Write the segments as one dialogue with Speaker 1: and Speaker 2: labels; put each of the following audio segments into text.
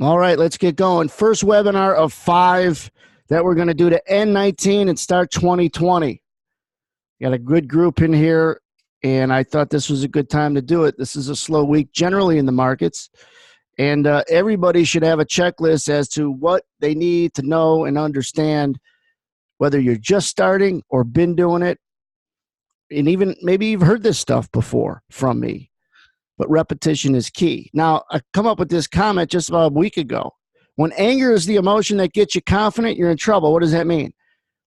Speaker 1: All right, let's get going. First webinar of 5 that we're going to do to end 19 and start 2020. Got a good group in here, and I thought this was a good time to do it. This is a slow week generally in the markets, and everybody should have a checklist as to what they need to know and understand, whether you're just starting or been doing it, and even maybe you've heard this stuff before from me. But repetition is key. Now, I come up with this comment just about a week ago. When anger is the emotion that gets you confident, you're in trouble. What does that mean?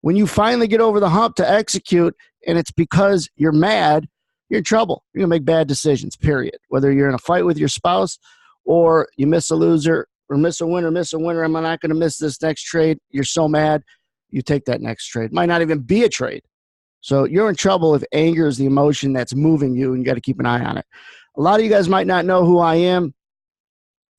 Speaker 1: When you finally get over the hump to execute, and it's because you're mad, you're in trouble. You're going to make bad decisions, period. Whether you're in a fight with your spouse or you miss a loser or miss a winner, I'm not going to miss this next trade. You're so mad, you take that next trade. It might not even be a trade. So you're in trouble if anger is the emotion that's moving you, and you got to keep an eye on it. A lot of you guys might not know who I am.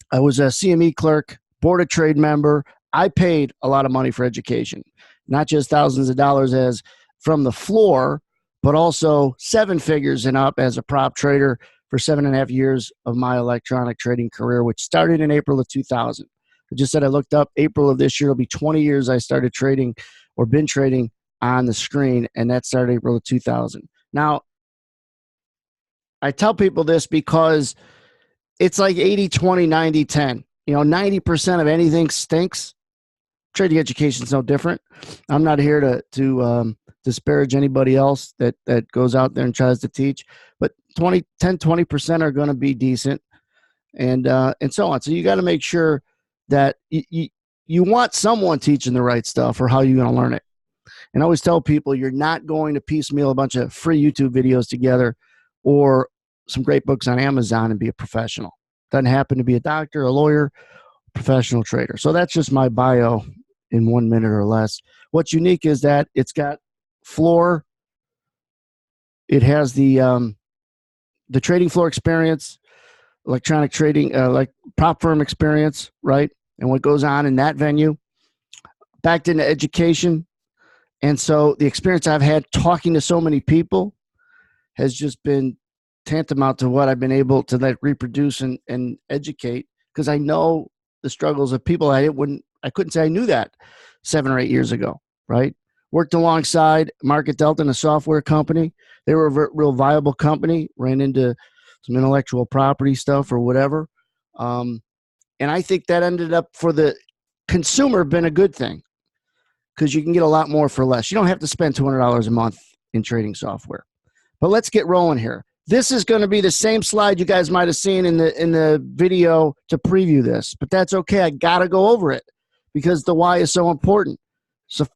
Speaker 1: I was a CME clerk, board of trade member. I paid a lot of money for education, not just thousands of dollars as from the floor, but also 7 figures and up as a prop trader for 7.5 years of my electronic trading career, which started in April of 2000. I just said I looked up April of this year. It'll be 20 years I started trading or been trading on the screen, and that started April of 2000. Now, I tell people this because it's like 80, 20, 90, 10. 90% of anything stinks. Trading education is no different. I'm not here to disparage anybody else that goes out there and tries to teach, but 20% are going to be decent, and so on. So you got to make sure that you want someone teaching the right stuff, or how you're going to learn it. And I always tell people, you're not going to piecemeal a bunch of free YouTube videos together or some great books on Amazon and be a professional. Doesn't happen to be a doctor, a lawyer, professional trader. So that's just my bio in 1 minute or less. What's unique is that it's got floor. It has the trading floor experience, electronic trading, like prop firm experience, right? And what goes on in that venue. Backed into education. And so the experience I've had talking to so many people has just been tantamount to what I've been able to reproduce and educate, because I know the struggles of people. I couldn't say I knew that 7 or 8 years ago, right? Worked alongside Market Delta, a software company. They were a real viable company, ran into some intellectual property stuff or whatever. And I think that ended up for the consumer been a good thing, because you can get a lot more for less. You don't have to spend $200 a month in trading software. But let's get rolling here. This is going to be the same slide you guys might have seen in the video to preview this, but that's okay. I got to go over it because the why is so important. So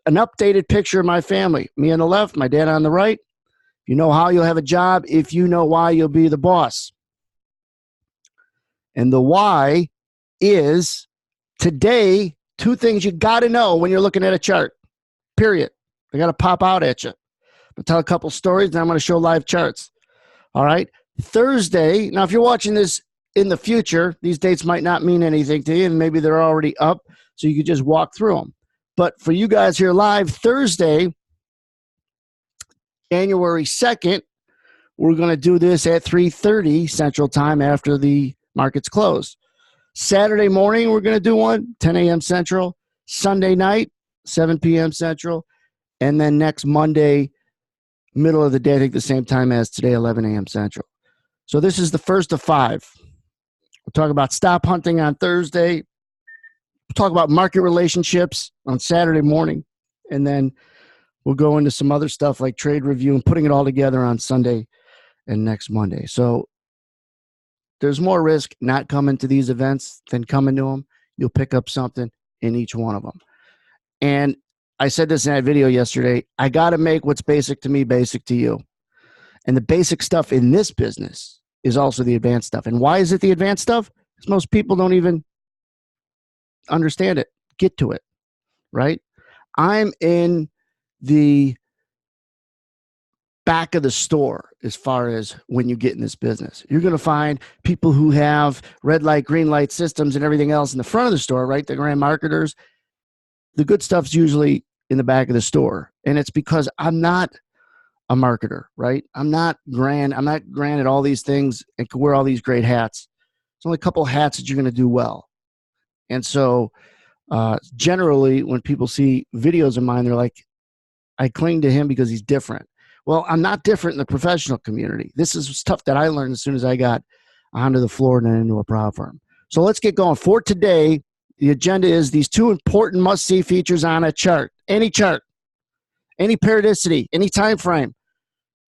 Speaker 1: an updated picture of my family, me on the left, my dad on the right. If you know how, you'll have a job. If you know why, you'll be the boss. And the why is today, 2 things you got to know when you're looking at a chart, period. They got to pop out at you. I'll tell a couple stories, and I'm going to show live charts. All right. Thursday. Now, if you're watching this in the future, these dates might not mean anything to you, and maybe they're already up, so you could just walk through them. But for you guys here live, Thursday, January 2nd, we're going to do this at 3:30 Central Time after the market's closed. Saturday morning, we're going to do one, 10 a.m. Central. Sunday night, 7 p.m. Central. And then next Monday, middle of the day, I think the same time as today, 11 a.m. Central. So this is the first of 5. We'll talk about stop hunting on Thursday. We'll talk about market relationships on Saturday morning. And then we'll go into some other stuff like trade review and putting it all together on Sunday and next Monday. So there's more risk not coming to these events than coming to them. You'll pick up something in each one of them. And I said this in that video yesterday, I got to make what's basic to me basic to you. And the basic stuff in this business is also the advanced stuff. And why is it the advanced stuff? Because most people don't even understand it, get to it, right? I'm in the back of the store as far as when you get in this business. You're going to find people who have red light, green light systems and everything else in the front of the store, right? The grand marketers. The good stuff's usually in the back of the store. And it's because I'm not a marketer, right? I'm not grand at all these things and can wear all these great hats. There's only a couple hats that you're going to do well. And so generally when people see videos of mine, they're like, I cling to him because he's different. Well, I'm not different in the professional community. This is stuff that I learned as soon as I got onto the floor and then into a prop firm. So let's get going. For today, the agenda is these two important must-see features on a chart, any periodicity, any time frame,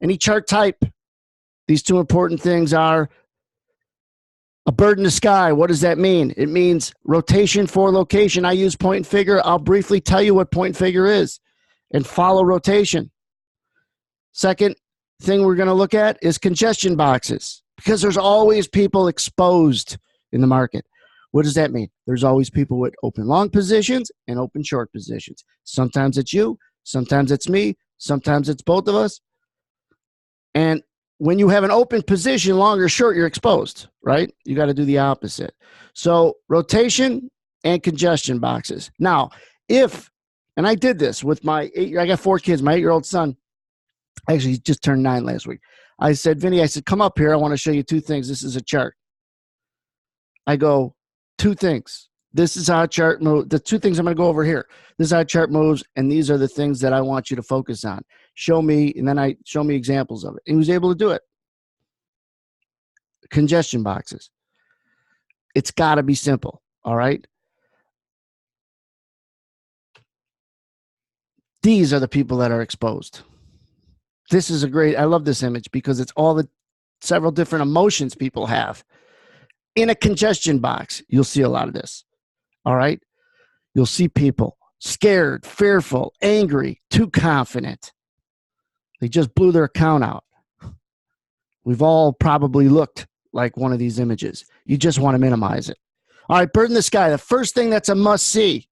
Speaker 1: any chart type. These two important things are a bird in the sky. What does that mean? It means rotation for location. I use point and figure. I'll briefly tell you what point and figure is and follow rotation. Second thing we're going to look at is congestion boxes, because there's always people exposed in the market. What does that mean? There's always people with open long positions and open short positions. Sometimes it's you, sometimes it's me, sometimes it's both of us. And when you have an open position, long or short, you're exposed, right? You got to do the opposite. So rotation and congestion boxes. Now, and I did this with I got 4 kids, my 8-year-old son, actually, he just turned 9 last week. I said, Vinny, come up here. I want to show you 2 things. This is a chart. I go, 2 things. This is how a chart moves. The 2 things I'm going to go over here. This is how a chart moves, and these are the things that I want you to focus on. Show me, and then show me examples of it. And he was able to do it. Congestion boxes. It's got to be simple, all right? These are the people that are exposed. This is I love this image because it's all the several different emotions people have. In a congestion box, you'll see a lot of this, all right? You'll see people scared, fearful, angry, too confident. They just blew their account out. We've all probably looked like one of these images. You just want to minimize it. All right, bird in the sky. The first thing that's a must-see.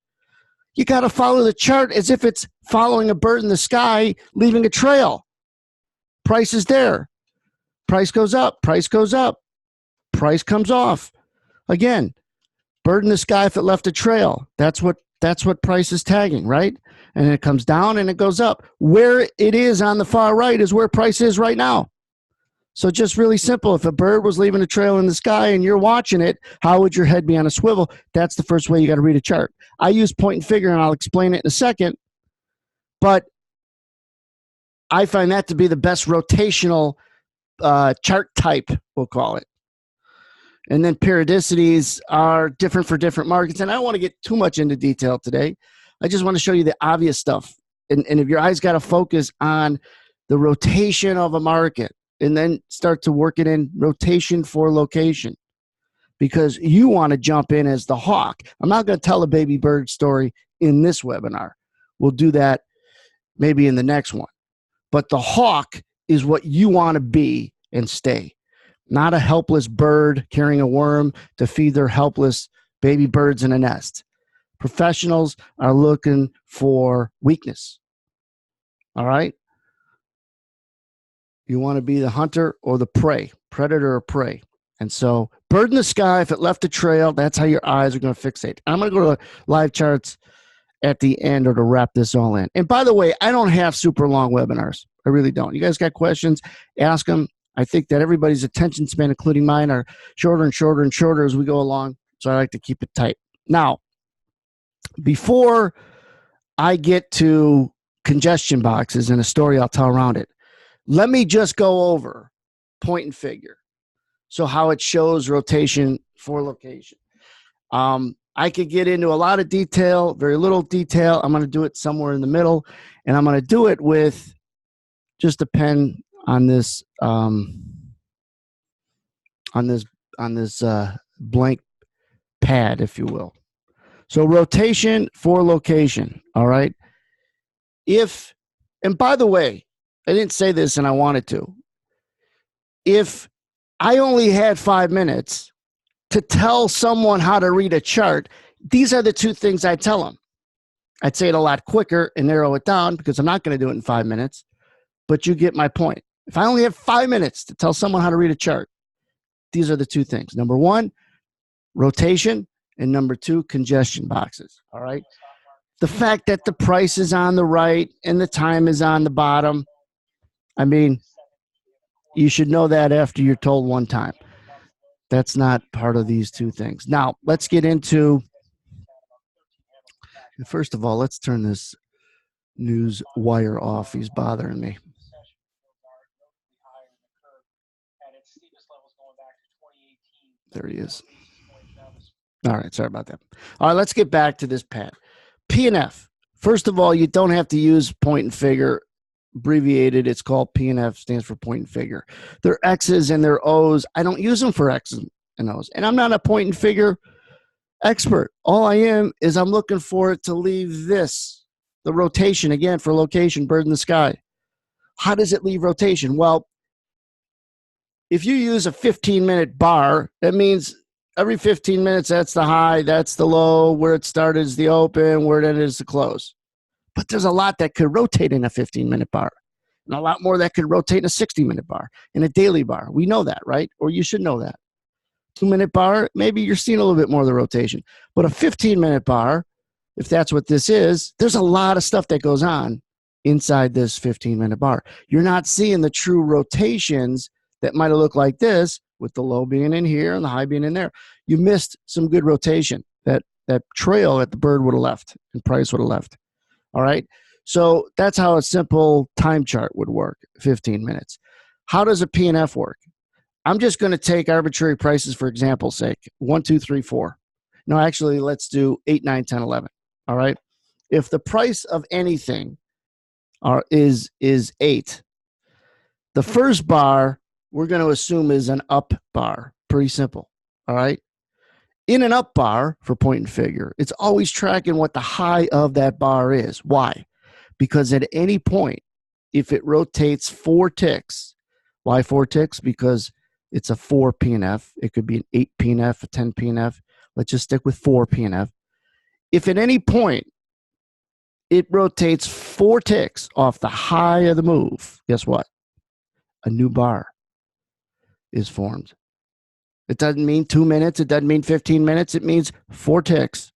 Speaker 1: You got to follow the chart as if it's following a bird in the sky, leaving a trail. Price is there. Price goes up. Price goes up. Price comes off. Again, bird in the sky if it left a trail. That's what price is tagging, right? And it comes down and it goes up. Where it is on the far right is where price is right now. So just really simple. If a bird was leaving a trail in the sky and you're watching it, how would your head be on a swivel? That's the first way you got to read a chart. I use point and figure, and I'll explain it in a second. But I find that to be the best rotational chart type, we'll call it. And then periodicities are different for different markets. And I don't want to get too much into detail today. I just want to show you the obvious stuff. And if your eyes got to focus on the rotation of a market, and then start to work it in rotation for location, because you want to jump in as the hawk. I'm not going to tell a baby bird story in this webinar. We'll do that maybe in the next one. But the hawk is what you want to be and stay, not a helpless bird carrying a worm to feed their helpless baby birds in a nest. Professionals are looking for weakness. All right? You want to be the hunter or the prey, predator or prey. And so bird in the sky, if it left a trail, that's how your eyes are going to fixate. I'm going to go to live charts at the end or to wrap this all in. And by the way, I don't have super long webinars. I really don't. You guys got questions? Ask them. I think that everybody's attention span, including mine, are shorter and shorter and shorter as we go along. So I like to keep it tight. Now, before I get to congestion boxes and a story I'll tell around it, let me just go over point and figure. So how it shows rotation for location. I could get into a lot of detail, very little detail. I'm going to do it somewhere in the middle, and I'm going to do it with just a pen on this blank pad, if you will. So rotation for location. All right. And by the way, I didn't say this and I wanted to. If I only had 5 minutes to tell someone how to read a chart, these are the 2 things I'd tell them. I'd say it a lot quicker and narrow it down because I'm not going to do it in 5 minutes, but you get my point. If I only have 5 minutes to tell someone how to read a chart, these are the 2 things. Number 1, rotation, and number 2, congestion boxes. All right. The fact that the price is on the right and the time is on the bottom, I mean, you should know that after you're told one time. That's not part of these 2 things. Now, let's get into First of all, let's turn this news wire off. He's bothering me. There he is. All right, sorry about that. All right, let's get back to this pad. P&F. First of all, you don't have to use point and figure. Abbreviated, it's called P&F, stands for point and figure. They're X's and they're O's. I don't use them for X's and O's. And I'm not a point and figure expert. All I am is I'm looking for it to leave this, the rotation, again, for location, bird in the sky. How does it leave rotation? Well, if you use a 15-minute bar, that means every 15 minutes, that's the high, that's the low, where it started is the open, where it ended is the close. But there's a lot that could rotate in a 15-minute bar, and a lot more that could rotate in a 60-minute bar, in a daily bar. We know that, right? Or you should know that. 2-minute bar, maybe you're seeing a little bit more of the rotation. But a 15-minute bar, if that's what this is, there's a lot of stuff that goes on inside this 15-minute bar. You're not seeing the true rotations that might have looked like this, with the low being in here and the high being in there. You missed some good rotation, that trail that the bird would have left and price would have left. All right. So that's how a simple time chart would work, 15 minutes. How does a P&F work? I'm just going to take arbitrary prices for example's sake. 1, 2, 3, 4. No, actually, let's do 8, 9, 10, 11. All right. If the price of anything is 8, the first bar we're going to assume is an up bar. Pretty simple. All right. In an up bar for point and figure, it's always tracking what the high of that bar is. Why? Because at any point, if it rotates 4 ticks, why 4 ticks? Because it's a 4 P&F. It could be an 8 P&F, a 10 P&F. Let's just stick with 4 P&F. If at any point it rotates 4 ticks off the high of the move, guess what? A new bar is formed. It doesn't mean 2 minutes. It doesn't mean 15 minutes. It means 4 ticks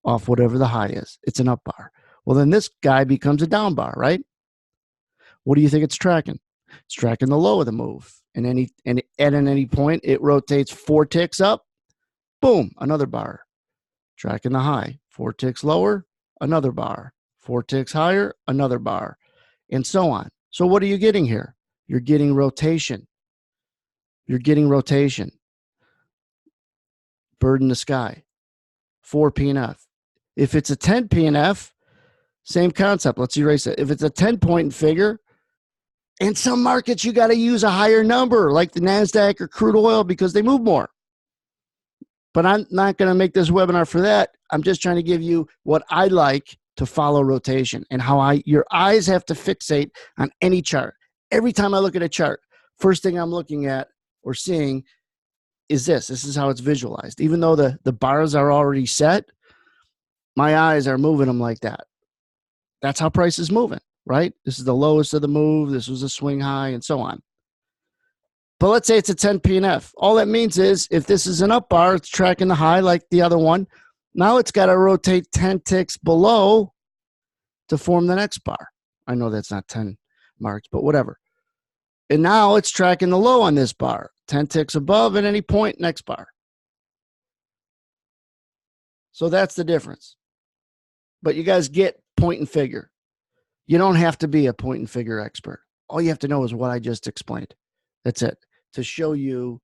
Speaker 1: off whatever the high is. It's an up bar. Well, then this guy becomes a down bar, right? What do you think it's tracking? It's tracking the low of the move. And at any point, it rotates 4 ticks up. Boom, another bar. Tracking the high. 4 ticks lower, another bar. 4 ticks higher, another bar. And so on. So what are you getting here? You're getting rotation. You're getting rotation. Bird in the sky, 4 P&F. If it's a 10 P&F, same concept. Let's erase it. If it's a 10-point figure, in some markets, you got to use a higher number, like the NASDAQ or crude oil, because they move more. But I'm not going to make this webinar for that. I'm just trying to give you what I like to follow rotation and how your eyes have to fixate on any chart. Every time I look at a chart, first thing I'm looking at or seeing is this. This is how it's visualized. Even though the bars are already set, my eyes are moving them like that. That's how price is moving, right? This is the lowest of the move. This was a swing high and so on. But let's say it's a 10 P&F. All that means is if this is an up bar, it's tracking the high like the other one. Now it's got to rotate 10 ticks below to form the next bar. I know that's not 10 marks, but whatever. And now it's tracking the low on this bar. 10 ticks above at any point, next bar. So that's the difference. But you guys get point and figure. You don't have to be a point and figure expert. All you have to know is what I just explained. That's it. To show you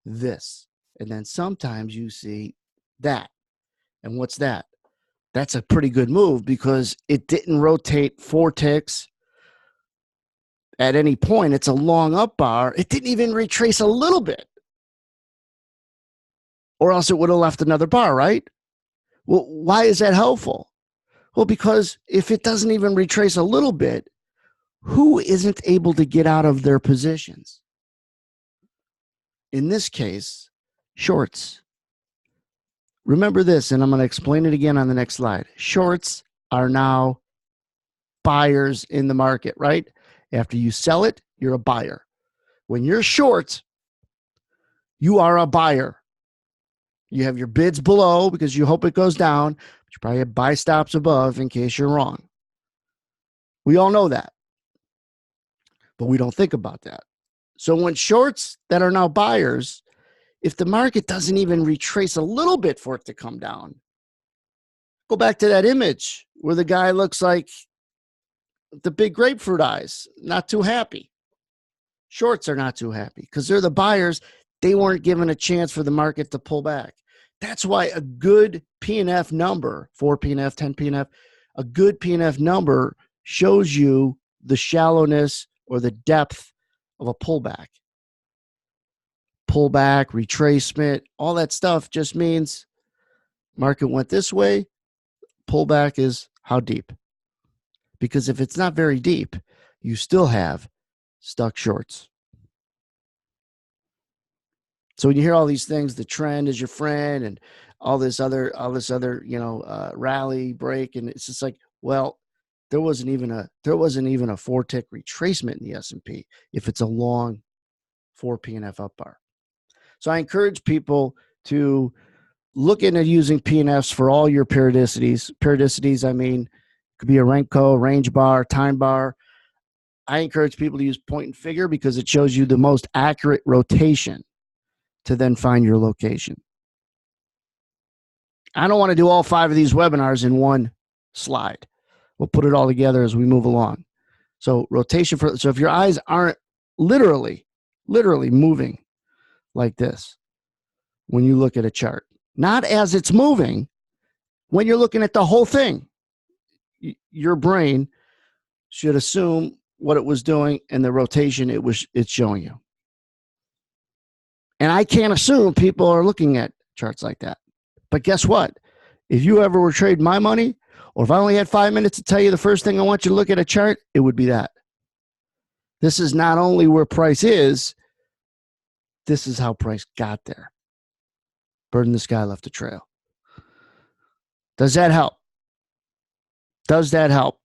Speaker 1: this. And then sometimes you see that. And what's that? That's a pretty good move because it didn't rotate 4 ticks at any point. It's a long up bar. It didn't even retrace a little bit. Or else it would have left another bar, right? Well, why is that helpful? Well, because if it doesn't even retrace a little bit, who isn't able to get out of their positions? In this case, shorts. Remember this, and I'm going to explain it again on the next slide. Shorts are now buyers in the market, right? After you sell it, you're a buyer. When you're short, you are a buyer. You have your bids below because you hope it goes down, but you probably have buy stops above in case you're wrong. We all know that, but we don't think about that. So when shorts that are now buyers, if the market doesn't even retrace a little bit for it to come down, Go back to that image where the guy looks like the big grapefruit eyes, not too happy. Shorts are not too happy because they're the buyers. They weren't given a chance for the market to pull back. That's why a good P&F number, 4 P&F, 10 P&F, a good P&F number shows you the shallowness or the depth of a pullback. Pullback, retracement, all that stuff just means market went this way. Pullback is how deep. Because if it's not very deep, you still have stuck shorts. So when you hear all these things, the trend is your friend and all this other, rally break. And it's just like, well, there wasn't even a 4 tick retracement in the S&P if it's a long 4 P&F up bar. So I encourage people to look into using P&Fs for all your periodicities. Periodicities, I mean, it could be a Renko, range bar, time bar. I encourage people to use point and figure because it shows you the most accurate rotation to then find your location. I don't want to do all 5 of these webinars in one slide. We'll put it all together as we move along. So rotation so if your eyes aren't literally moving like this when you look at a chart, not as it's moving, when you're looking at the whole thing, your brain should assume what it was doing and the rotation it's showing you. And I can't assume people are looking at charts like that. But guess what? If you ever were trading my money, or if I only had 5 minutes to tell you the first thing I want you to look at a chart, it would be that. This is not only where price is, this is how price got there. Bird in the sky left a trail. Does that help? Does that help?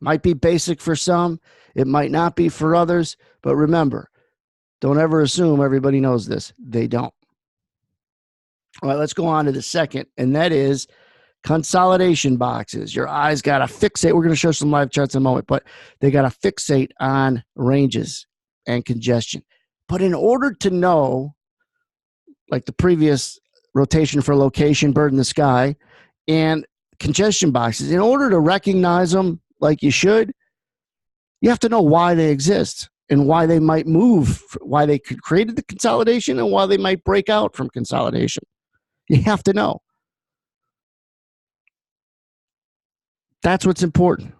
Speaker 1: Might be basic for some. It might not be for others. But remember, don't ever assume everybody knows this. They don't. All right, let's go on to the second, and that is consolidation boxes. Your eyes got to fixate. We're going to show some live charts in a moment, but they got to fixate on ranges and congestion. But in order to know, like the previous rotation for location, bird in the sky, and congestion boxes, in order to recognize them like you should, you have to know why they exist and why they might move, why they created the consolidation and why they might break out from consolidation. You have to know. That's what's important.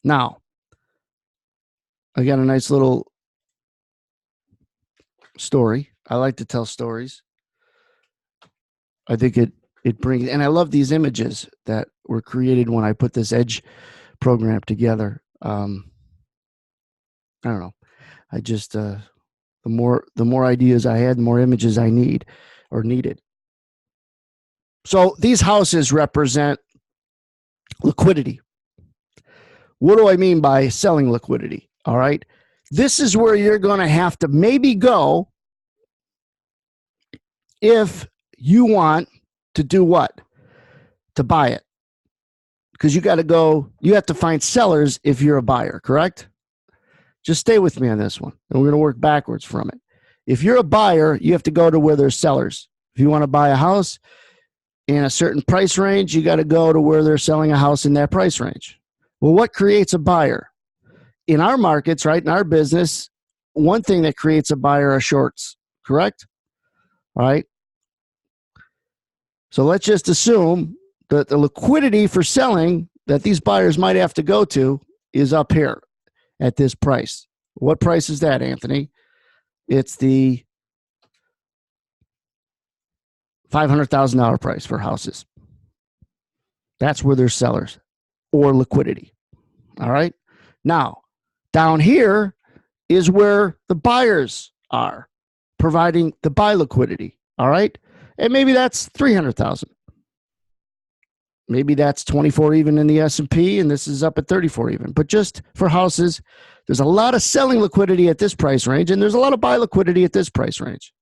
Speaker 1: Now, I got a nice little story. I like to tell stories. I think it brings, and I love these images that were created when I put this Edge program together. I don't know. I just the more ideas I had, the more images I needed. So these houses represent liquidity. What do I mean by selling liquidity? All right. This is where you're going to have to maybe go if you want to do what? To buy it. Because you have to find sellers if you're a buyer, correct? Just stay with me on this one, and we're going to work backwards from it. If you're a buyer, you have to go to where there's sellers. If you want to buy a house in a certain price range, you got to go to where they're selling a house in that price range. Well, what creates a buyer? In our markets, right, in our business, one thing that creates a buyer are shorts, correct? All right. So let's just assume that the liquidity for selling that these buyers might have to go to is up here at this price. What price is that, Anthony? It's the $500,000 price for houses. That's where there's sellers or liquidity. All right. Now, down here is where the buyers are providing the buy liquidity. All right. And maybe that's 300,000. Maybe that's 24 even in the S&P, and this is up at 34 even. But just for houses, there's a lot of selling liquidity at this price range, and there's a lot of buy liquidity at this price range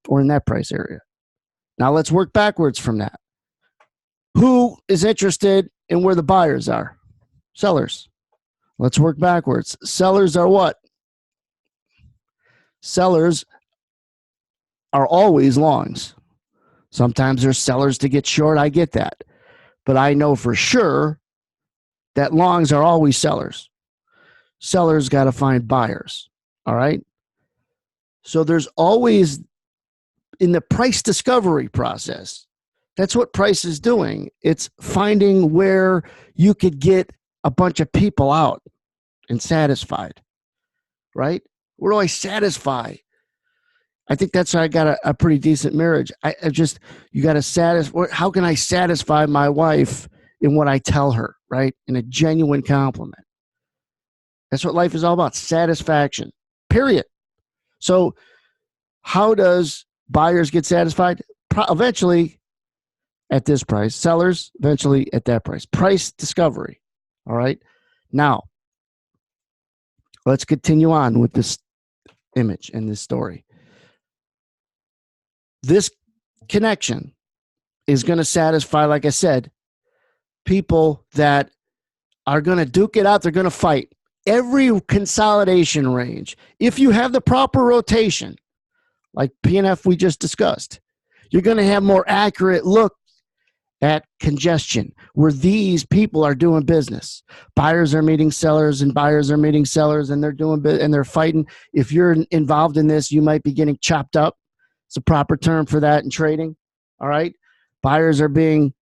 Speaker 1: or in that price area. Now let's work backwards from that. Who is interested in where the buyers are? Sellers. Let's work backwards. Sellers are what? Sellers are always longs. Sometimes there's sellers to get short. I get that. But I know for sure that longs are always sellers. Sellers got to find buyers. All right. So there's always, in the price discovery process, that's what price is doing. It's finding where you could get a bunch of people out and satisfied, right? Where do I satisfy? I think that's why I got a pretty decent marriage. You got to satisfy. How can I satisfy my wife in what I tell her, right? In a genuine compliment. That's what life is all about, satisfaction, period. So how does buyers get satisfied? Eventually at this price. Sellers, eventually at that price. Price discovery, all right? Now, let's continue on with this image and this story. This connection is going to satisfy, like I said, people that are going to duke it out. They're going to fight. Every consolidation range, if you have the proper rotation, like P&F we just discussed, you're going to have more accurate look at congestion where these people are doing business. Buyers are meeting sellers and buyers are meeting sellers, and they're doing and they're fighting. If you're involved in this, you might be getting chopped up. It's a proper term for that in trading. All right. Buyers are being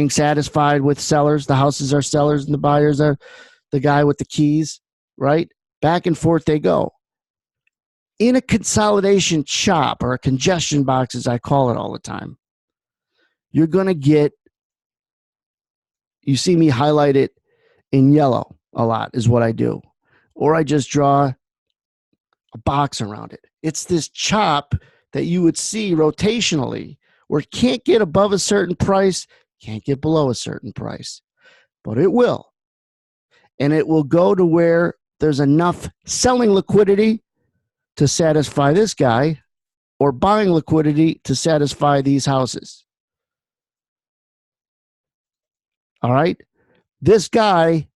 Speaker 1: satisfied with sellers. The houses are sellers and the buyers are the guy with the keys, right? Back and forth they go. In a consolidation chop, or a congestion box, as I call it all the time, you're going to get, you see me highlight it in yellow a lot is what I do. Or I just draw a box around it. It's this chop that you would see rotationally where it can't get above a certain price, can't get below a certain price, but it will. And it will go to where there's enough selling liquidity to satisfy this guy or buying liquidity to satisfy these houses. All right. This guy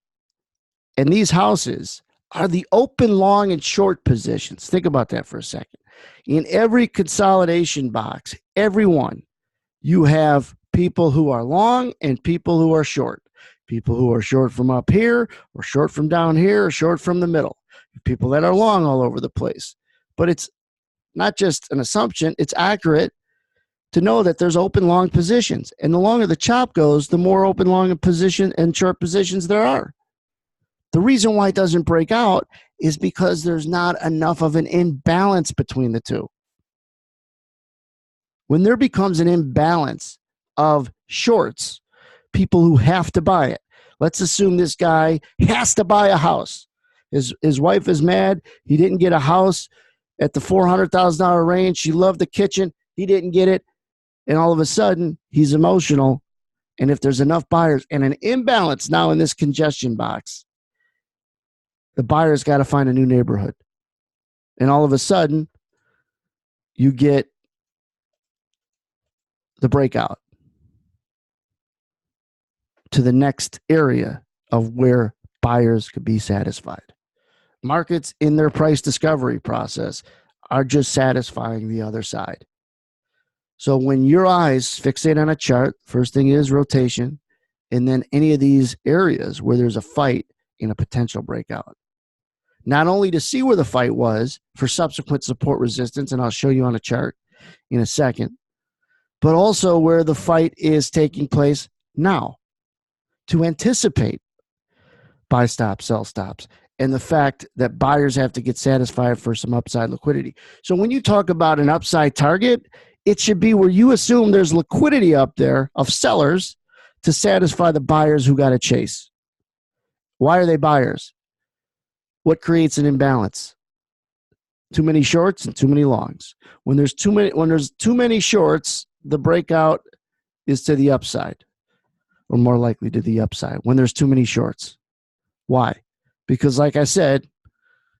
Speaker 1: and these houses are the open, long, and short positions. Think about that for a second. In every consolidation box, every one, you have people who are long and people who are short. People who are short from up here, or short from down here, or short from the middle. People that are long all over the place. But it's not just an assumption, it's accurate to know that there's open, long positions. And the longer the chop goes, the more open, long, and short positions there are. The reason why it doesn't break out is because there's not enough of an imbalance between the two. When there becomes an imbalance of shorts, people who have to buy it. Let's assume this guy has to buy a house. His wife is mad. He didn't get a house at the $400,000 range. She loved the kitchen. He didn't get it. And all of a sudden, he's emotional. And if there's enough buyers and an imbalance now in this congestion box, the buyer's got to find a new neighborhood. And all of a sudden, you get the breakout to the next area of where buyers could be satisfied. Markets in their price discovery process are just satisfying the other side. So when your eyes fixate on a chart, first thing is rotation, and then any of these areas where there's a fight in a potential breakout. Not only to see where the fight was for subsequent support resistance, and I'll show you on a chart in a second, but also where the fight is taking place now to anticipate buy stops, sell stops, and the fact that buyers have to get satisfied for some upside liquidity. So when you talk about an upside target, it should be where you assume there's liquidity up there of sellers to satisfy the buyers who got to chase. Why are they buyers? What creates an imbalance? Too many shorts and too many longs. When there's too many shorts, the breakout is to the upside, or more likely to the upside when there's too many shorts. Why? Because like I said,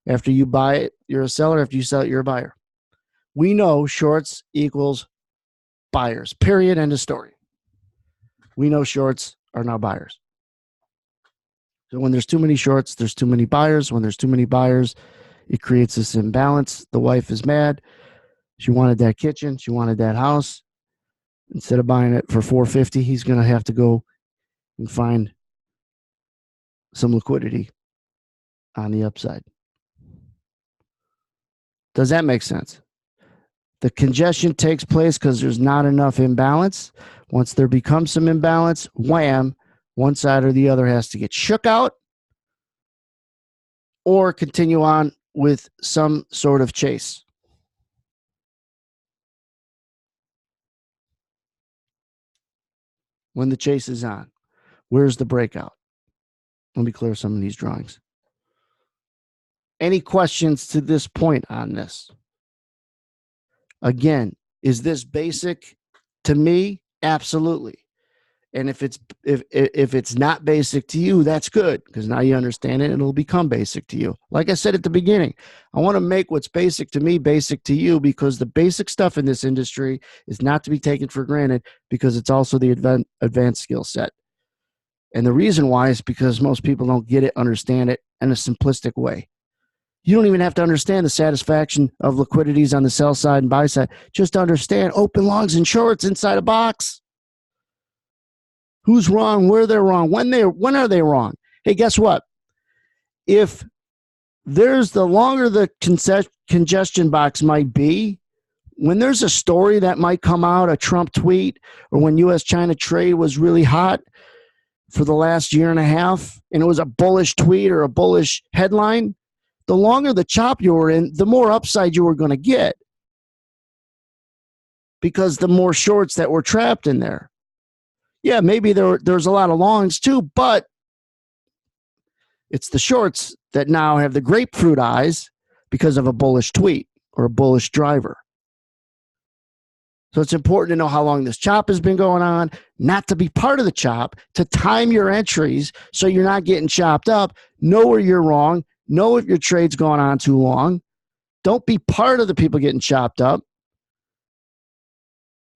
Speaker 1: after you buy it, you're a seller. After you sell it, you're a buyer. We know shorts equals buyers, period, end of story. We know shorts are now buyers. So when there's too many shorts, there's too many buyers. When there's too many buyers, it creates this imbalance. The wife is mad. She wanted that kitchen. She wanted that house. Instead of buying it for 450, he's going to have to go and find some liquidity on the upside. Does that make sense? The congestion takes place because there's not enough imbalance. Once there becomes some imbalance, wham, one side or the other has to get shook out or continue on with some sort of chase. When the chase is on, where's the breakout? Let me clear some of these drawings. Any questions to this point on this? Again, is this basic to me? Absolutely. And if it's not basic to you, that's good, because now you understand it and it'll become basic to you. Like I said at the beginning, I want to make what's basic to me basic to you, because the basic stuff in this industry is not to be taken for granted, because it's also the advanced skill set. And the reason why is because most people don't get it, understand it in a simplistic way. You don't even have to understand the satisfaction of liquidities on the sell side and buy side. Just understand open longs and shorts inside a box. Who's wrong, where they're wrong, when are they wrong? Hey, guess what? If there's the longer the congestion box might be, when there's a story that might come out, a Trump tweet, or when U.S.-China trade was really hot for the last year and a half, and it was a bullish tweet or a bullish headline, the longer the chop you were in, the more upside you were going to get, because the more shorts that were trapped in there. Yeah, maybe there's a lot of longs too, but it's the shorts that now have the grapefruit eyes because of a bullish tweet or a bullish driver. So it's important to know how long this chop has been going on, not to be part of the chop, to time your entries so you're not getting chopped up. Know where you're wrong. Know if your trade's gone on too long. Don't be part of the people getting chopped up,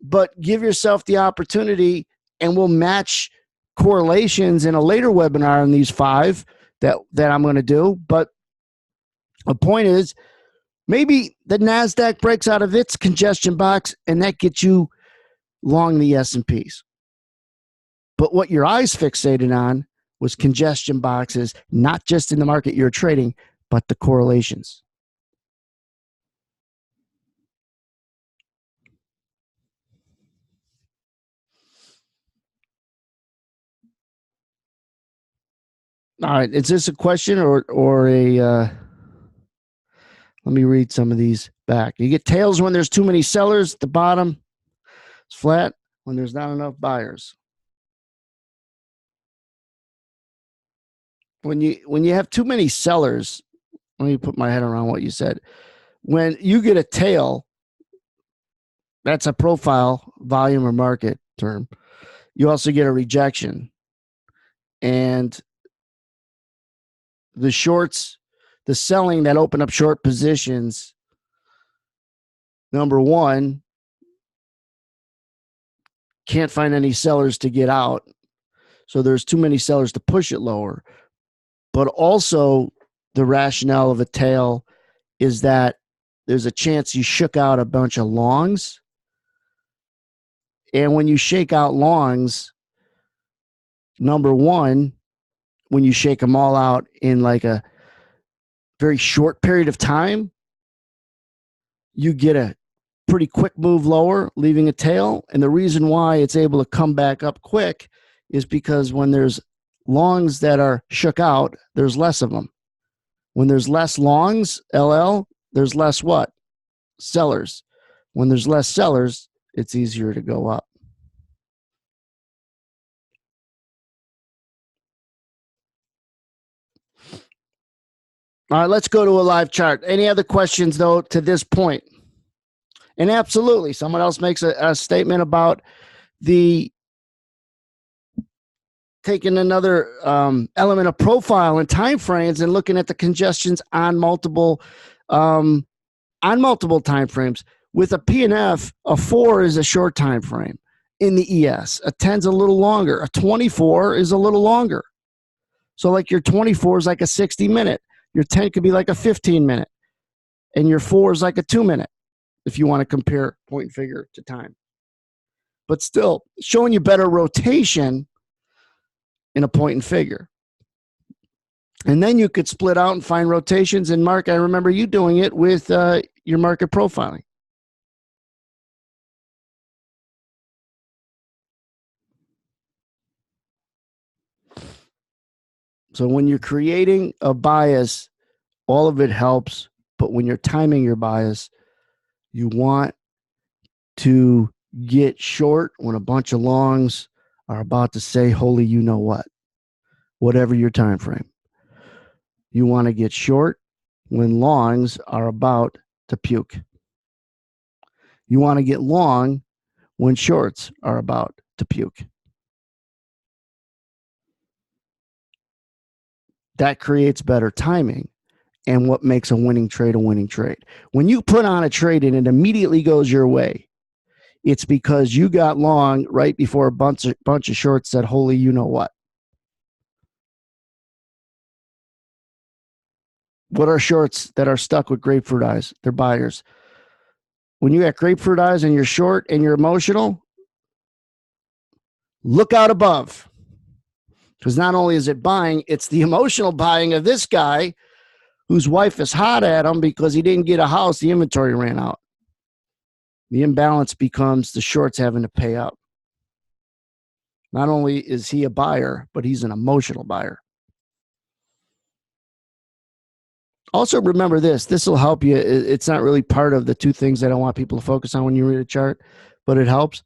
Speaker 1: but give yourself the opportunity, and we'll match correlations in a later webinar on these 5 that I'm going to do. But the point is, maybe the NASDAQ breaks out of its congestion box and that gets you long the S&Ps. But what your eyes fixated on was congestion boxes, not just in the market you're trading, but the correlations. All right, is this a question or a... let me read some of these back. You get tails when there's too many sellers at the bottom. It's flat when there's not enough buyers. When you have too many sellers, let me put my head around what you said. When you get a tail, that's a profile, volume, or market term. You also get a rejection. And the shorts, the selling that open up short positions, number one, can't find any sellers to get out. So there's too many sellers to push it lower. But also the rationale of a tail is that there's a chance you shook out a bunch of longs. And when you shake out longs, number one, when you shake them all out in like a very short period of time, you get a pretty quick move lower, leaving a tail. And the reason why it's able to come back up quick is because when there's longs that are shook out, there's less of them. When there's less longs, LL, there's less what? Sellers. When there's less sellers, it's easier to go up. All right, let's go to a live chart. Any other questions, though, to this point? And absolutely, someone else makes a statement about the taking another element of profile and time frames and looking at the congestions on multiple time frames. With a PNF, a 4 is a short time frame in the ES. A 10's a little longer. A 24 is a little longer. So like your 24 is like a 60-minute. Your 10 could be like a 15-minute. And your 4 is like a 2-minute if you want to compare point and figure to time. but still showing you better rotation in a point and figure. And then you could split out and find rotations. And Mark, I remember you doing it with your market profiling. So when you're creating a bias, all of it helps. But when you're timing your bias, you want to get short when a bunch of longs are about to say, holy, you know what, whatever your time frame. You want to get short when longs are about to puke. You want to get long when shorts are about to puke. That creates better timing and what makes a winning trade a winning trade. When you put on a trade and it immediately goes your way, it's because you got long right before a bunch of shorts said, holy, you know what. What are shorts that are stuck with grapefruit eyes? They're buyers. When you got grapefruit eyes and you're short and you're emotional, look out above. Because not only is it buying, it's the emotional buying of this guy whose wife is hot at him because he didn't get a house, the inventory ran out. The imbalance becomes the shorts having to pay up. Not only is he a buyer, but he's an emotional buyer. Also, remember this will help you. It's not really part of the two things that I want people to focus on when you read a chart, but it helps.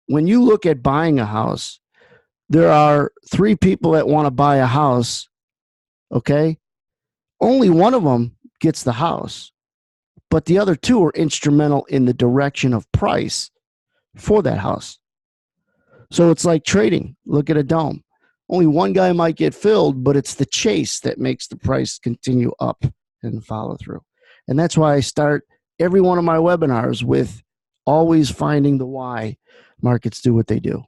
Speaker 1: When you look at buying a house, there are 3 people that want to buy a house, okay? Only one of them gets the house, but the other 2 are instrumental in the direction of price for that house. So it's like trading. Look at a dome. Only one guy might get filled, but it's the chase that makes the price continue up and follow through. And that's why I start every one of my webinars with always finding the why markets do what they do.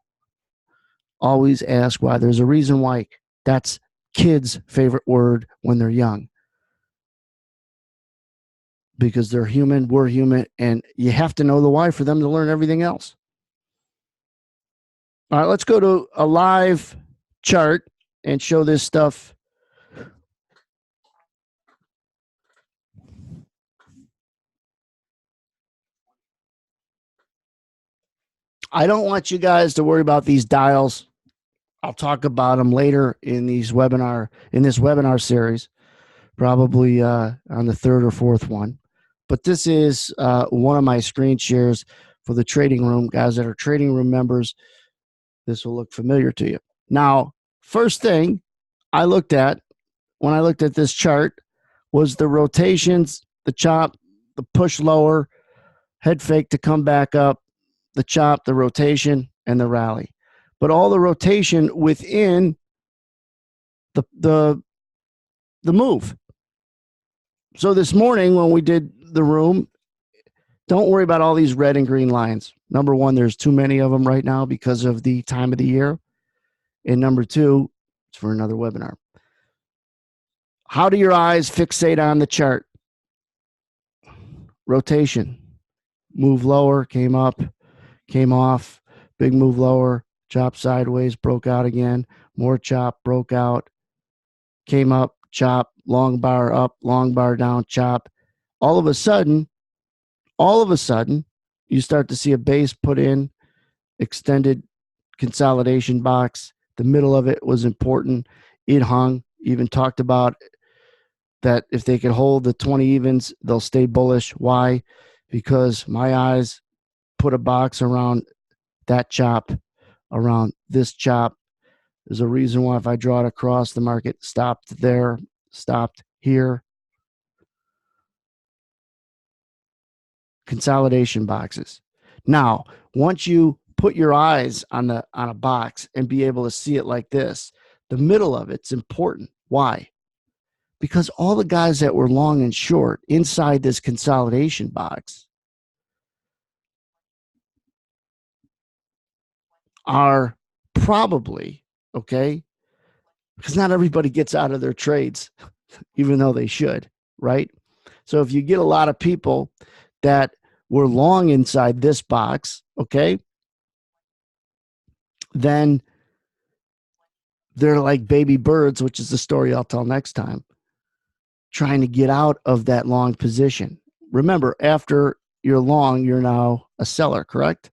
Speaker 1: Always ask why. There's a reason why. That's kids' favorite word when they're young. Because they're human, we're human, and you have to know the why for them to learn everything else. All right, let's go to a live chart and show this stuff. I don't want you guys to worry about these dials. I'll talk about them later in this webinar series, probably on the 3rd or 4th one. But this is one of my screen shares for the trading room. Guys that are trading room members, this will look familiar to you. Now, first thing I looked at when I looked at this chart was the rotations, the chop, the push lower, head fake to come back up, the chop, the rotation, and the rally. But all the rotation within the move. So this morning when we did the room, don't worry about all these red and green lines. Number one, there's too many of them right now because of the time of the year. And number 2, it's for another webinar. How do your eyes fixate on the chart? Rotation. Move lower, came up, came off, big move lower, chop sideways, broke out again, more chop, broke out, came up, chop, long bar up, long bar down, chop. All of a sudden, you start to see a base put in, extended consolidation box. The middle of it was important. It hung, even talked about that if they could hold the 20 evens, they'll stay bullish. Why? Because my eyes put a box around that chop, around this chop. There's a reason why if I draw it across, the market stopped there, stopped here. Consolidation boxes. Now, once you put your eyes on a box and be able to see it like this, the middle of it's important. Why? Because all the guys that were long and short inside this consolidation box are probably, okay, because not everybody gets out of their trades, even though they should, right? So if you get a lot of people that were long inside this box, okay, then they're like baby birds, which is the story I'll tell next time, trying to get out of that long position. Remember, after you're long, you're now a seller, correct?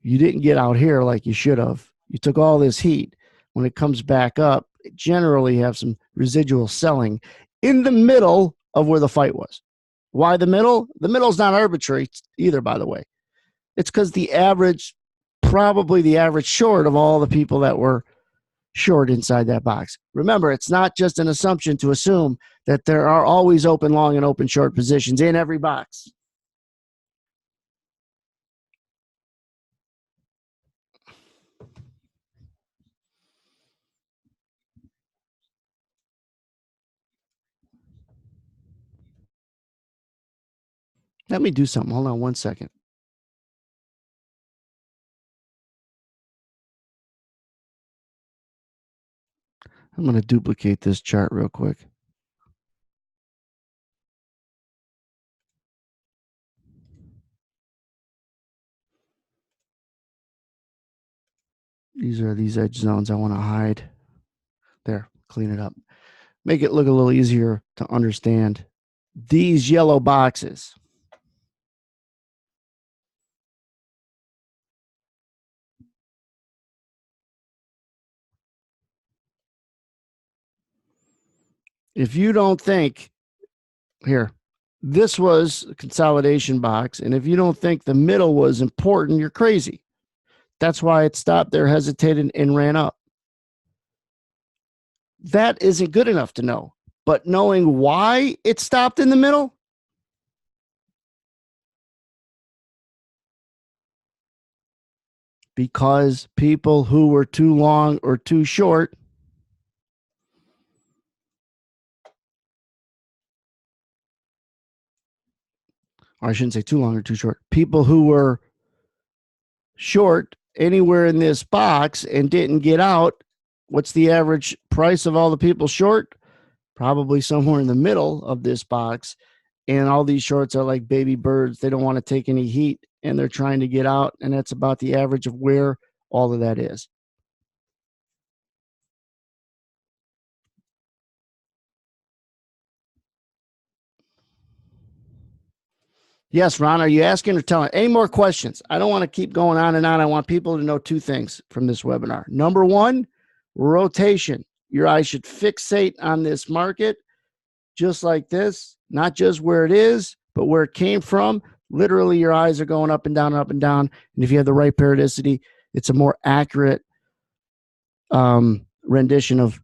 Speaker 1: You didn't get out here like you should have. You took all this heat. When it comes back up, generally have some residual selling in the middle of where the fight was. Why the middle? The middle's not arbitrary either, by the way. It's because the average, probably the average short of all the people that were short inside that box. Remember, it's not just an assumption to assume that there are always open long and open short positions in every box. Let me do something. Hold on one second. I'm going to duplicate this chart real quick. These are these edge zones I want to hide. There, clean it up. Make it look a little easier to understand. These yellow boxes. If you don't think, here, this was a consolidation box, and if you don't think the middle was important, you're crazy. That's why it stopped there, hesitated, and ran up. That isn't good enough to know. But knowing why it stopped in the middle, because people who were too long or too short or I shouldn't say too long or too short, people who were short anywhere in this box and didn't get out, what's the average price of all the people short? Probably somewhere in the middle of this box. And all these shorts are like baby birds. They don't want to take any heat and they're trying to get out. And that's about the average of where all of that is. Yes, Ron, are you asking or telling? Any more questions? I don't want to keep going on and on. I want people to know two things from this webinar. Number one, rotation. Your eyes should fixate on this market just like this, not just where it is, but where it came from. Literally, your eyes are going up and down and up and down. And if you have the right periodicity, it's a more accurate rendition of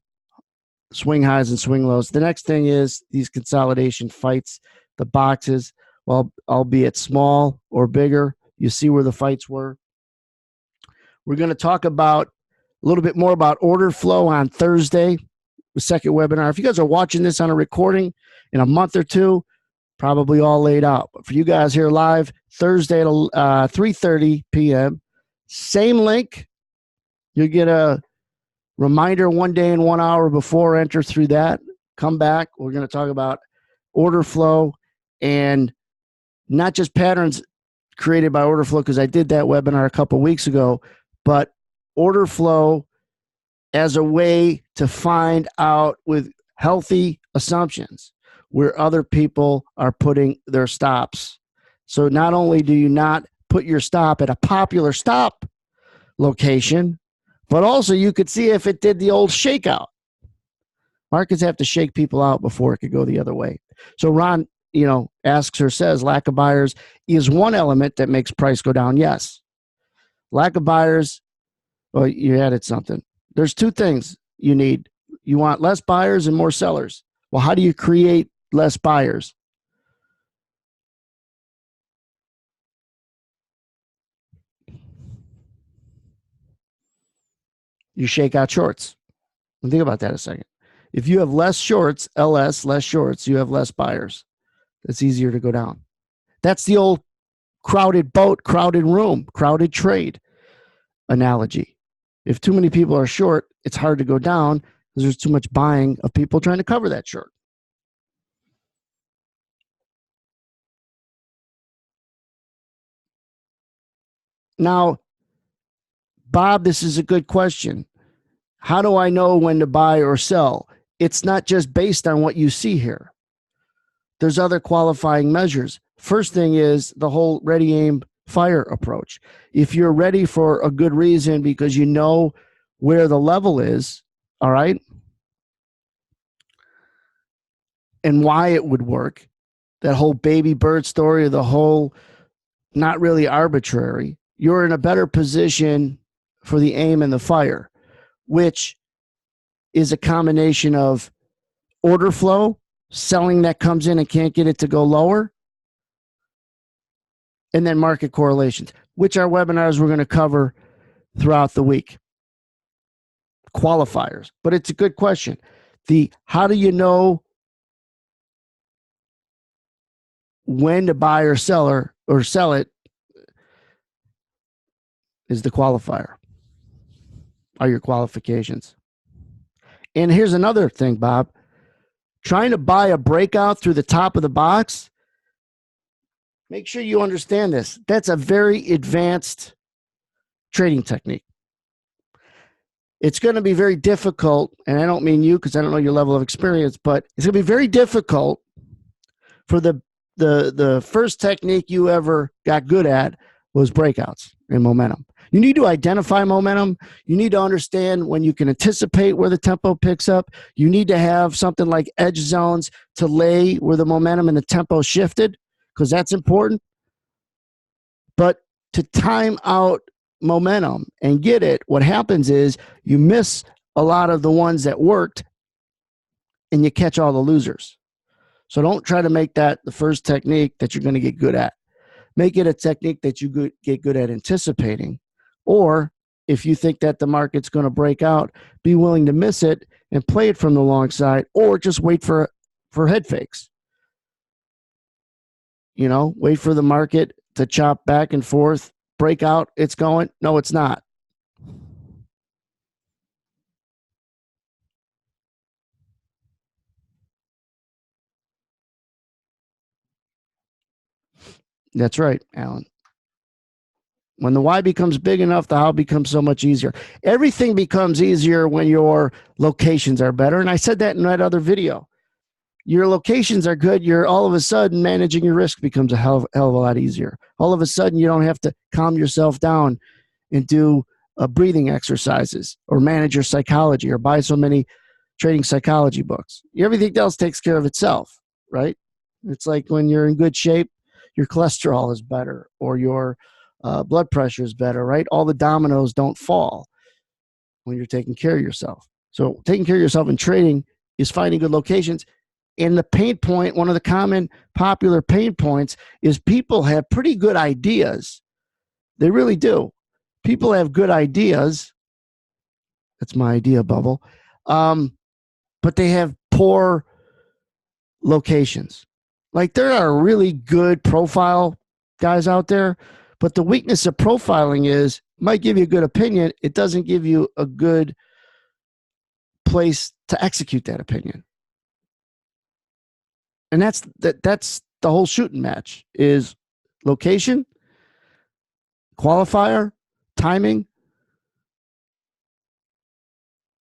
Speaker 1: swing highs and swing lows. The next thing is these consolidation fights, the boxes, well, albeit small or bigger, you see where the fights were. We're going to talk about a little bit more about order flow on Thursday, the second webinar. If you guys are watching this on a recording in a month or two, probably all laid out. But for you guys here live, Thursday at 3:30 p.m., same link. You'll get a reminder 1 day and 1 hour before. Enter through that. Come back. We're going to talk about order flow and not just patterns created by order flow, because I did that webinar a couple of weeks ago, but order flow as a way to find out with healthy assumptions where other people are putting their stops. So not only do you not put your stop at a popular stop location, but also you could see if it did the old shakeout. Markets have to shake people out before it could go the other way. So Ron, asks or says lack of buyers is one element that makes price go down. Yes. Lack of buyers, well, you added something. There's two things you need. You want less buyers and more sellers. Well, how do you create less buyers? You shake out shorts. And think about that a second. If you have less shorts, less shorts, you have less buyers. It's easier to go down. That's the old crowded boat, crowded room, crowded trade analogy. If too many people are short, it's hard to go down because there's too much buying of people trying to cover that short. Now, Bob, this is a good question. How do I know when to buy or sell? It's not just based on what you see here. There's other qualifying measures. First thing is the whole ready, aim, fire approach. If you're ready for a good reason because you know where the level is, all right, and why it would work, that whole baby bird story, the whole not really arbitrary, you're in a better position for the aim and the fire, which is a combination of order flow, selling that comes in and can't get it to go lower, and then market correlations, which our webinars we're going to cover throughout the week. Qualifiers. But it's a good question. How do you know when to buy or sell it is the qualifier. Are your qualifications. And here's another thing, Bob. Trying to buy a breakout through the top of the box, make sure you understand this. That's a very advanced trading technique. It's going to be very difficult, and I don't mean you because I don't know your level of experience, but it's going to be very difficult for the first technique you ever got good at was breakouts and momentum. You need to identify momentum. You need to understand when you can anticipate where the tempo picks up. You need to have something like edge zones to lay where the momentum and the tempo shifted, because that's important. But to time out momentum and get it, what happens is you miss a lot of the ones that worked and you catch all the losers. So don't try to make that the first technique that you're going to get good at. Make it a technique that you get good at anticipating. Or if you think that the market's going to break out, be willing to miss it and play it from the long side, or just wait for head fakes. You know, wait for the market to chop back and forth, break out, it's going. No, it's not. That's right, Alan. When the why becomes big enough, the how becomes so much easier. Everything becomes easier when your locations are better. And I said that in that other video. Your locations are good. You're all of a sudden managing your risk becomes a hell of a lot easier. All of a sudden, you don't have to calm yourself down and do breathing exercises or manage your psychology or buy so many trading psychology books. Everything else takes care of itself, right? It's like when you're in good shape, your cholesterol is better or your blood pressure is better, right? All the dominoes don't fall when you're taking care of yourself. So taking care of yourself in trading is finding good locations. And the pain point, one of the common popular pain points is people have pretty good ideas. They really do. People have good ideas. That's my idea bubble. But they have poor locations. Like there are really good profile guys out there, but the weakness of profiling is might give you a good opinion. It doesn't give you a good place to execute that opinion. And that's the whole shooting match is location, qualifier, timing.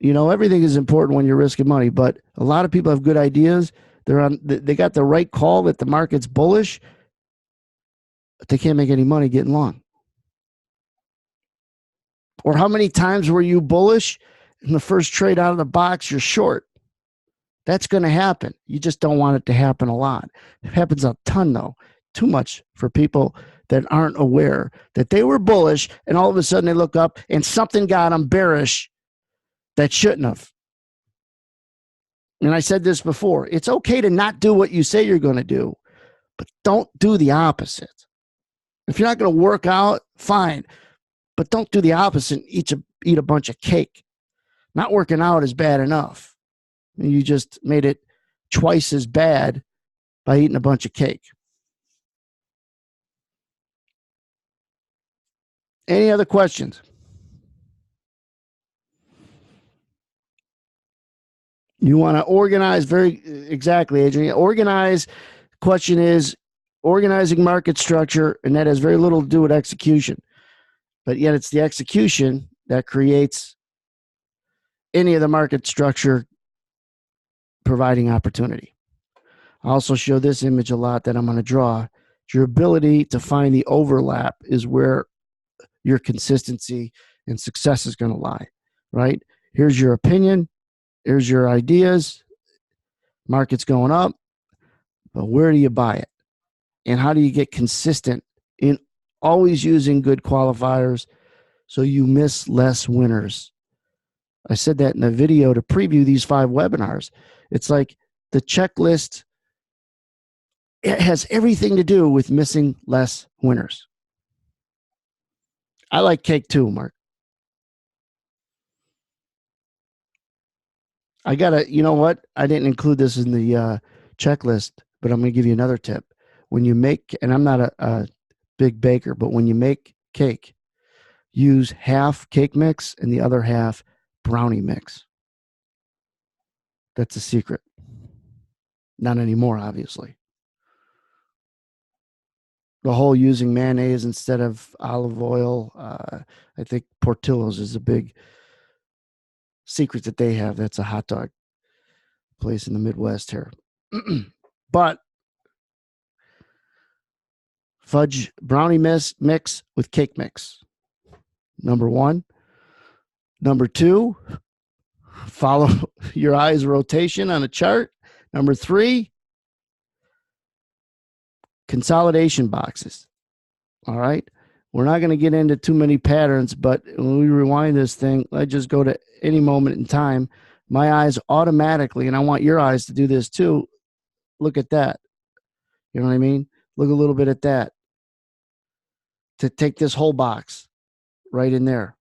Speaker 1: You know, everything is important when you're risking money, but a lot of people have good ideas. They got the right call that the market's bullish, but they can't make any money getting long. Or how many times were you bullish in the first trade out of the box, you're short? That's going to happen. You just don't want it to happen a lot. It happens a ton, though. Too much for people that aren't aware that they were bullish, and all of a sudden they look up and something got them bearish that shouldn't have. And I said this before. It's okay to not do what you say you're going to do, but don't do the opposite. If you're not going to work out, fine, but don't do the opposite and eat a bunch of cake. Not working out is bad enough. You just made it twice as bad by eating a bunch of cake. Any other questions? You want to organize very exactly, Adrian. Organize. Question is organizing market structure, and that has very little to do with execution. But yet it's the execution that creates any of the market structure providing opportunity. I also show this image a lot that I'm going to draw. Your ability to find the overlap is where your consistency and success is going to lie, right? Here's your opinion. Here's your ideas. Market's going up, but where do you buy it? And how do you get consistent in always using good qualifiers so you miss less winners? I said that in a video to preview these 5 webinars. It's like the checklist, it has everything to do with missing less winners. I like cake too, Mark. I gotta, you know what? I didn't include this in the checklist, but I'm gonna give you another tip. When you make, and I'm not a big baker, but when you make cake, use half cake mix and the other half brownie mix. That's a secret. Not anymore, obviously. The whole using mayonnaise instead of olive oil, I think Portillo's is a big secret that they have. That's a hot dog place in the Midwest here. But fudge brownie mix with cake mix. Number 1. Number 2, follow your eyes rotation on a chart. Number 3, consolidation boxes. All right. We're not going to get into too many patterns, but when we rewind this thing, I just go to any moment in time. My eyes automatically, and I want your eyes to do this too. Look at that. You know what I mean? Look a little bit at that. To take this whole box right in there.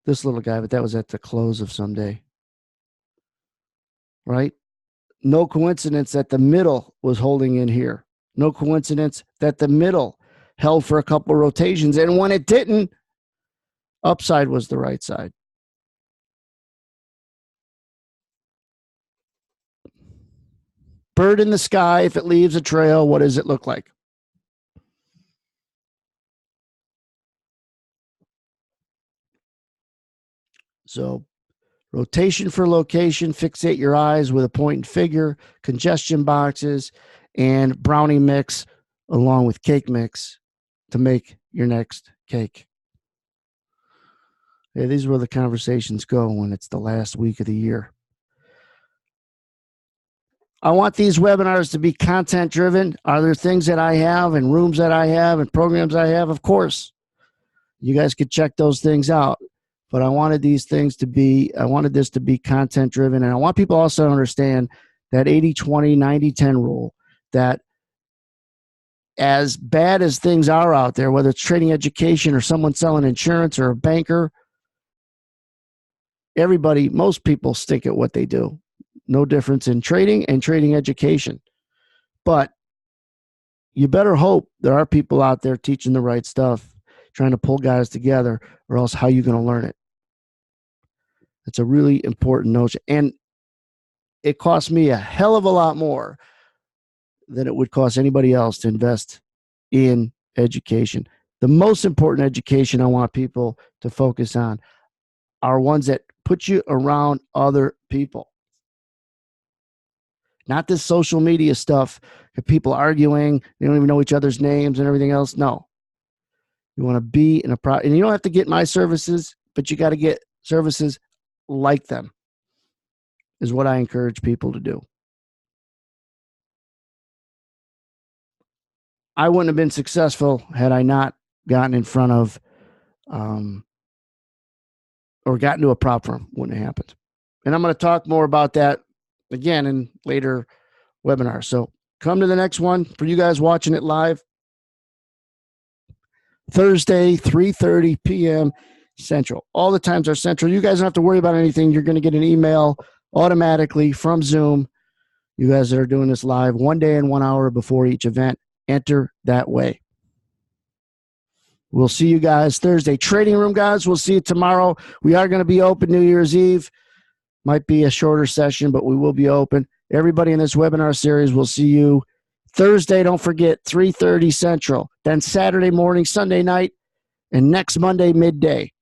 Speaker 1: This little guy, but that was at the close of some day. Right? No coincidence that the middle was holding in here. No coincidence that the middle held for a couple of rotations. And when it didn't, upside was the right side. Bird in the sky, if it leaves a trail, what does it look like? So rotation for location, fixate your eyes with a point and figure, congestion boxes, and brownie mix along with cake mix to make your next cake. Yeah, these are where the conversations go when it's the last week of the year. I want these webinars to be content driven. Are there things that I have and rooms that I have and programs I have? Of course. You guys could check those things out. But I wanted this to be content driven. And I want people also to understand that 80-20, 90-10 rule, that as bad as things are out there, whether it's trading education or someone selling insurance or a banker, most people stink at what they do. No difference in trading and trading education. But you better hope there are people out there teaching the right stuff, trying to pull guys together, or else how are you going to learn it? It's a really important notion. And it costs me a hell of a lot more than it would cost anybody else to invest in education. The most important education I want people to focus on are ones that put you around other people. Not this social media stuff, people arguing, they don't even know each other's names and everything else. No. You want to be in and you don't have to get my services, but you got to get services like them, is what I encourage people to do. I wouldn't have been successful had I not gotten in front of or gotten to a prop firm. Wouldn't have happened. And I'm going to talk more about that again in later webinars. So come to the next one. For you guys watching it live, Thursday, 3:30 p.m. Central. All the times are Central. You guys don't have to worry about anything. You're going to get an email automatically from Zoom. You guys that are doing this live 1 day and 1 hour before each event, enter that way. We'll see you guys Thursday. Trading room, guys, we'll see you tomorrow. We are going to be open New Year's Eve. Might be a shorter session, but we will be open. Everybody in this webinar series, we'll see you Thursday. Don't forget, 3:30 Central. Then Saturday morning, Sunday night, and next Monday midday.